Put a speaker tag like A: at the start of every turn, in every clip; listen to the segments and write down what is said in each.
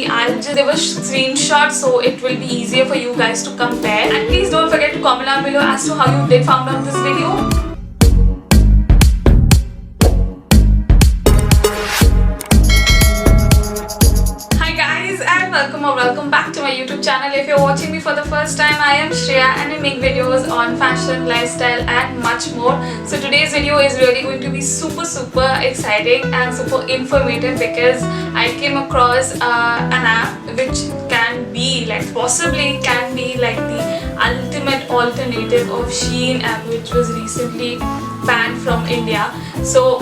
A: see, I'll just give a screenshot so it will be easier for you guys to compare. And please don't forget to comment down below as to how you did found out this video. Welcome back to my YouTube channel. If you're watching me for the first time, I am Shreya and I make videos on fashion, lifestyle and much more. So today's video is really going to be super exciting and super informative because I came across an app which can be possibly like the ultimate alternative of Shein app, which was recently banned from India. So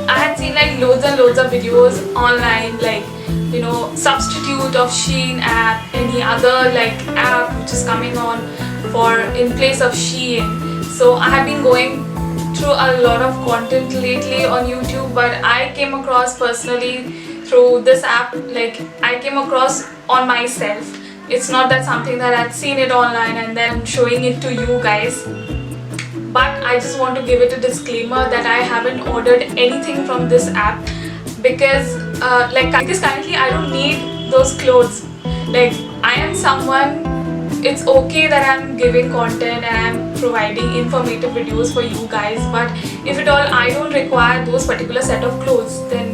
A: I had seen loads and loads of videos online, substitute of Shein app, any other app which is coming on for in place of Shein. So I have been going through a lot of content lately on YouTube, but I came across personally through this app, I came across on myself. It's not that something that I'd seen it online and then I'm showing it to you guys. But I just want to give it a disclaimer that I haven't ordered anything from this app because currently I don't need those clothes. I am someone, it's okay that I'm giving content and I'm providing informative videos for you guys, but if at all I don't require those particular set of clothes, then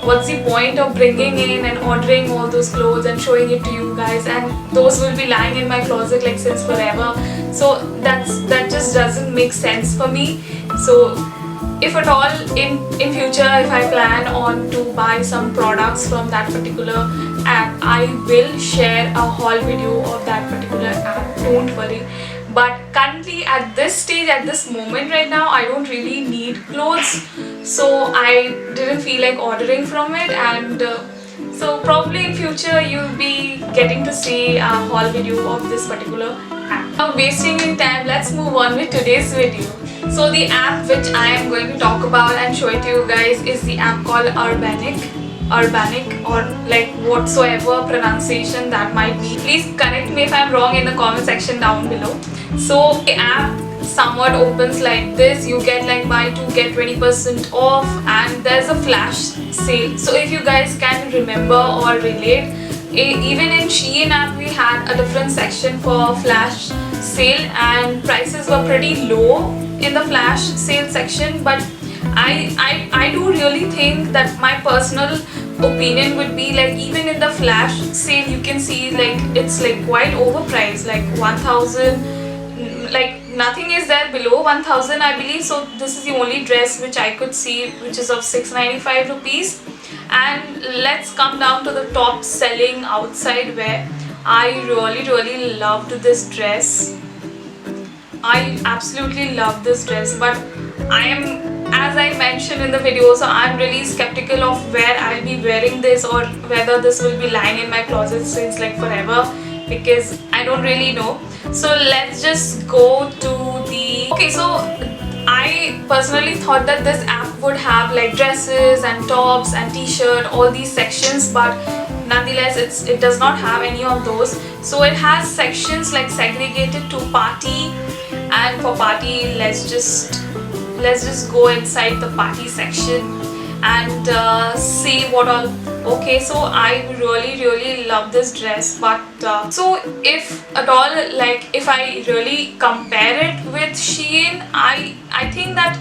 A: what's the point of bringing in and ordering all those clothes and showing it to you guys, and those will be lying in my closet since forever. So that just doesn't make sense for me. So if at all in future if I plan on to buy some products from that particular app, I will share a haul video of that particular app, don't worry. But currently at this stage, at this moment right now, I don't really need clothes, so I didn't feel like ordering from it, and so probably in future you'll be getting to see a haul video of this particular app. Now wasting any time, let's move on with today's video. So the app which I am going to talk about and show it to you guys is the app called Urbanic, or whatsoever pronunciation that might be. Please correct me if I'm wrong in the comment section down below. So the app somewhat opens like this. You get buy 2 get 20% off, and there's a flash sale. So if you guys can remember or relate, even in Shein app we had a different section for flash sale and prices were pretty low in the flash sale section. But I do really think that my personal opinion would be even in the flash sale you can see it's quite overpriced, 1,000, nothing is there below 1,000 I believe. So this is the only dress which I could see which is of 695 rupees. And let's come down to the top selling outside wear. I really loved this dress. I absolutely love this dress, but I am, as I mentioned in the video, so I'm really skeptical of where I'll be wearing this or whether this will be lying in my closet since forever, because I don't really know. So let's just go to the... Okay, so I personally thought that this app would have dresses and tops and t-shirt, all these sections, but nonetheless it does not have any of those. So it has sections segregated to party, and for party let's just go inside the party section and see what all. Okay, so I really love this dress, but so if at all if I really compare it with Shein, I think that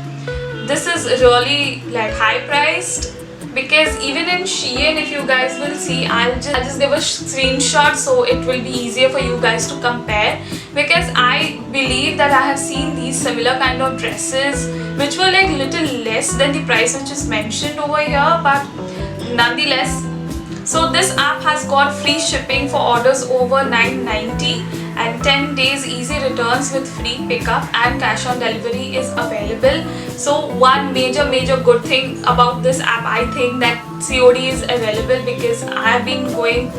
A: this is really high priced, because even in Shein, if you guys will see, I'll just give a screenshot so it will be easier for you guys to compare, because I believe that I have seen these similar kind of dresses which were little less than the price which is mentioned over here, but nonetheless. So this app has got free shipping for orders over $9.90 and 10 days easy returns with free pickup, and cash on delivery is available. So one major good thing about this app, I think that COD is available, because I have been going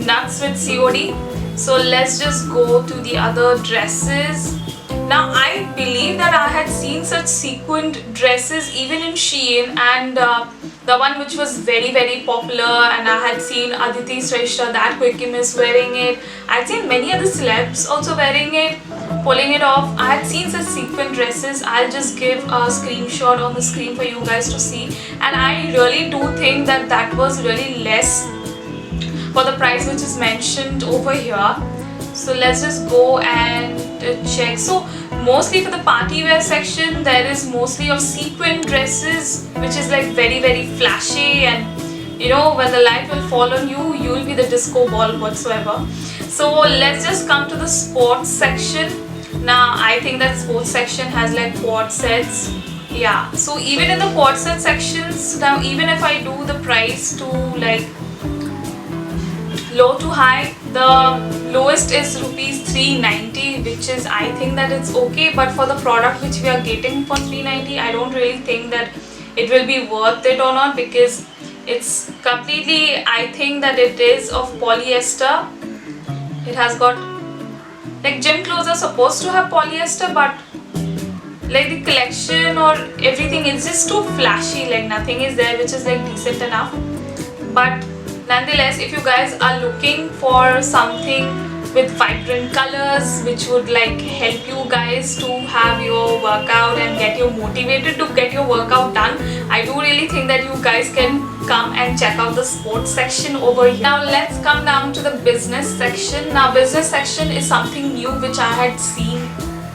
A: nuts with COD. So let's just go to the other dresses. Now I believe that I had seen such sequined dresses even in Shein, and the one which was very popular, and I had seen Aditi Shrestha, that quick is wearing it. I had seen many other celebs also wearing it, pulling it off. I had seen such sequin dresses. I'll just give a screenshot on the screen for you guys to see, and I really do think that that was really less for the price which is mentioned over here. So let's just go and check. So mostly for the party wear section, there is mostly of sequin dresses, which is like very flashy, and you know, when the light will fall on you, you will be the disco ball whatsoever. So let's just come to the sports section. Now I think that sports section has like quad sets. Yeah, so even in the quad set sections, now even if I do the price to like low to high, the lowest is rupees 390, which is, I think that it's okay, but for the product which we are getting for 390, I don't really think that it will be worth it or not, because it's completely, I think that it is of polyester. It has got, like, gym clothes are supposed to have polyester, but like the collection or everything is just too flashy, like nothing is there which is like decent enough. But nonetheless, if you guys are looking for something with vibrant colors which would like help you guys to have your workout and get you motivated to get your workout done, I do really think that you guys can come and check out the sports section over here. Now let's come down to the business section. Now business section is something new which I had seen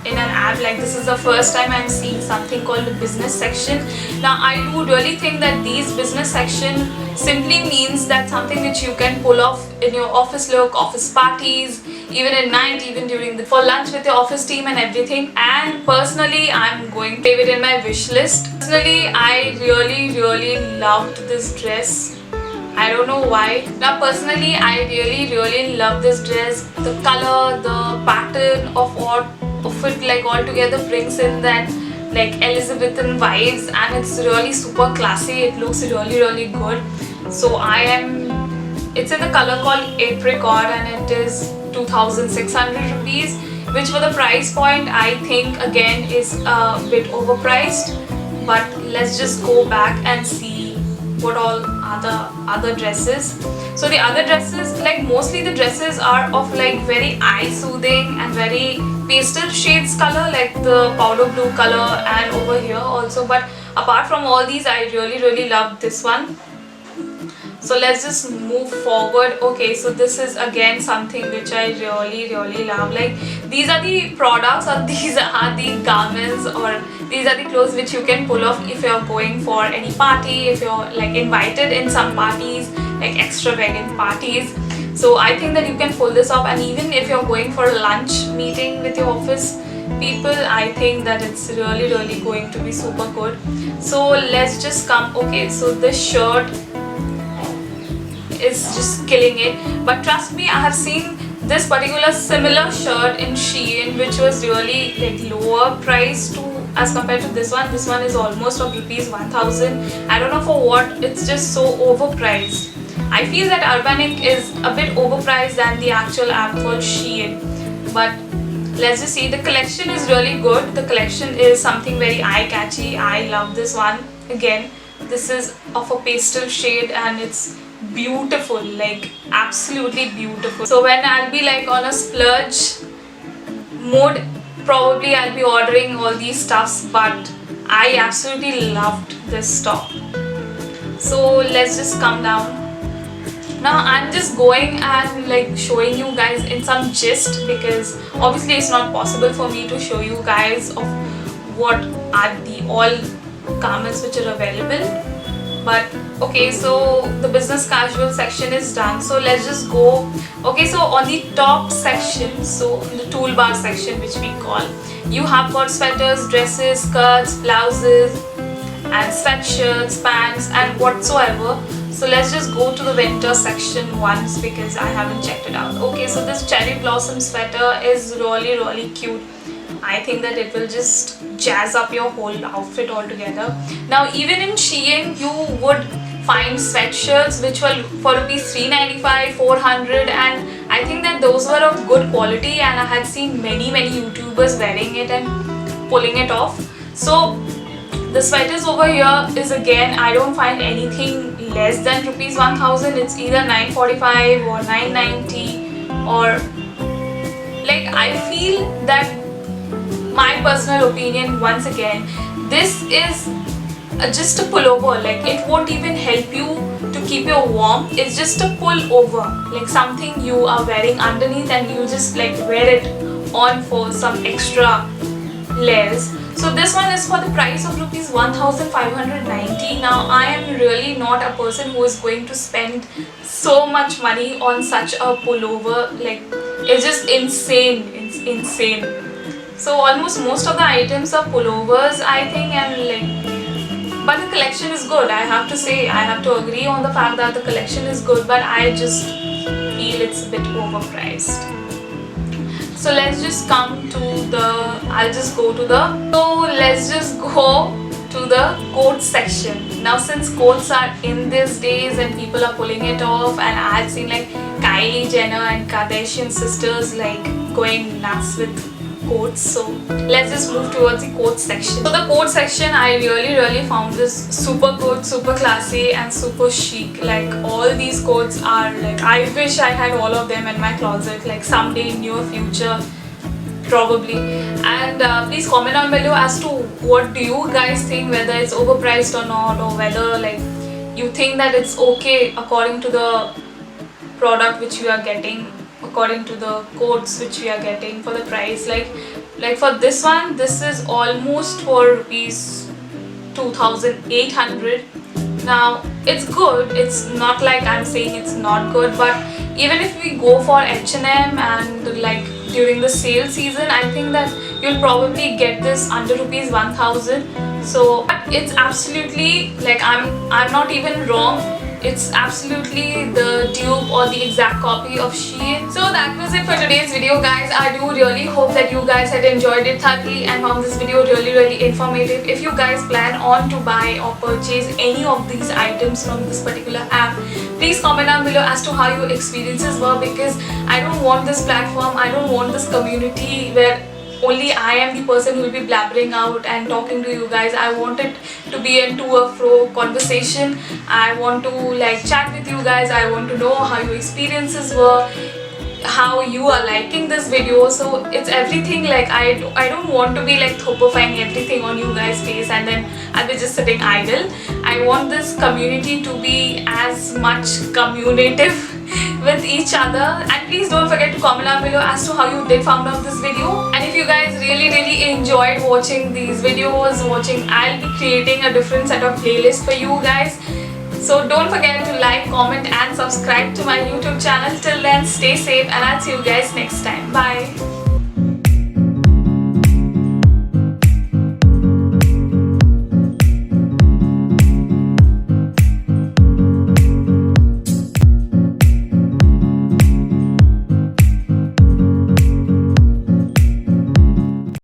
A: in an ad. Like, this is the first time I'm seeing something called the business section. Now I do really think that these business section simply means that something which you can pull off in your office look, office parties, even at night, even during for lunch with your office team and everything. And personally, I'm going to save it in my wish list. Personally, I really loved this dress. I don't know why. Now personally, I really love this dress. The color, the pattern of it like all together brings in that like Elizabethan vibes, and it's really super classy. It looks really good. So it's in the color called apricot, and it is 2,600 rupees, which for the price point I think again is a bit overpriced. But let's just go back and see what all are the other dresses. So the other dresses, like mostly the dresses are of like very eye soothing and very pastel shades color, like the powder blue color and over here also. But apart from all these, I really love this one. So let's just move forward. Okay, so this is again something which I really love. Like, these are the products, or these are the garments, or these are the clothes which you can pull off if you're going for any party, if you're like invited in some parties, like extravagant parties. So I think that you can pull this off, and even if you're going for a lunch meeting with your office people, I think that it's really going to be super good. So let's just come. Okay, so this shirt is just killing it, but trust me, I have seen this particular similar shirt in Shein, which was really like lower price to as compared to this one. This one is almost of rupees 1,000. I don't know for what, it's just so overpriced. I feel that Urbanic is a bit overpriced than the actual app called Shein. But let's just see, the collection is really good. The collection is something very eye-catchy. I love this one. Again, this is of a pastel shade and it's beautiful, like absolutely beautiful. So when I'll be like on a splurge mode, probably I'll be ordering all these stuffs, but I absolutely loved this top. So let's just come down. Now I'm just going and like showing you guys in some gist, because obviously it's not possible for me to show you guys of what are the all garments which are available. But okay, so the business casual section is done. So let's just go. Okay, so on the top section, so in the toolbar section which we call, you have got sweaters, dresses, skirts, blouses and sweatshirts, pants and whatsoever. So let's just go to the winter section once, because I haven't checked it out. Okay, so this cherry blossom sweater is really cute. I think that it will just jazz up your whole outfit altogether. Now even in Shein you would find sweatshirts which were for rupees 395, 400, and I think that those were of good quality, and I had seen many YouTubers wearing it and pulling it off. So the sweaters over here is again, I don't find anything less than rupees 1,000. It's either 945 or 990, or like, I feel that, my personal opinion once again, this is just a pullover. Like, it won't even help you to keep you warm. It's just a pull over, like something you are wearing underneath and you just like wear it on for some extra layers. So this one is for the price of rupees 1590. Now I am really not a person who is going to spend so much money on such a pullover. Like, it's just insane. It's insane. So almost most of the items are pullovers, I think, and like, but the collection is good. I have to say, I have to agree on the fact that the collection is good, but I just feel it's a bit overpriced. So let's just come to the, let's just go to the coat section. Now since coats are in these days and people are pulling it off, and I had seen like Kylie Jenner and Kardashian sisters like going nuts with coats, so let's just move towards the coat section. So the coat section, I really found this super good, super classy and super chic. Like, all these coats are like, I wish I had all of them in my closet, like someday in near future probably. And please comment down below as to what do you guys think, whether it's overpriced or not, or whether like you think that it's okay according to the product which you are getting, according to the coats which we are getting for the price. Like for this one, this is almost for rupees 2800. Now it's good, it's not like I'm saying it's not good, but even if we go for H&M and like during the sale season, I think that you'll probably get this under rupees 1000. So but it's absolutely like, I'm not even wrong, it's absolutely the dupe or the exact copy of Shein. So that was it for today's video, guys. I do really hope that you guys had enjoyed it thoroughly and found this video really informative. If you guys plan on to buy or purchase any of these items from this particular app, please comment down below as to how your experiences were, because I don't want this platform, I don't want this community where only I am the person who will be blabbering out and talking to you guys. I want it to be a to or fro conversation. I want to like chat with you guys. I want to know how your experiences were, how you are liking this video. So it's everything. Like, I don't want to be like thopifying everything on you guys' face and then I'll be just sitting idle. I want this community to be as much communicative with each other. And please don't forget to comment down below as to how you did found out this video. And if you guys really enjoyed watching these videos, I'll be creating a different set of playlists for you guys. So don't forget to like, comment and subscribe to my YouTube channel. Till then, stay safe and I'll see you guys next time. Bye.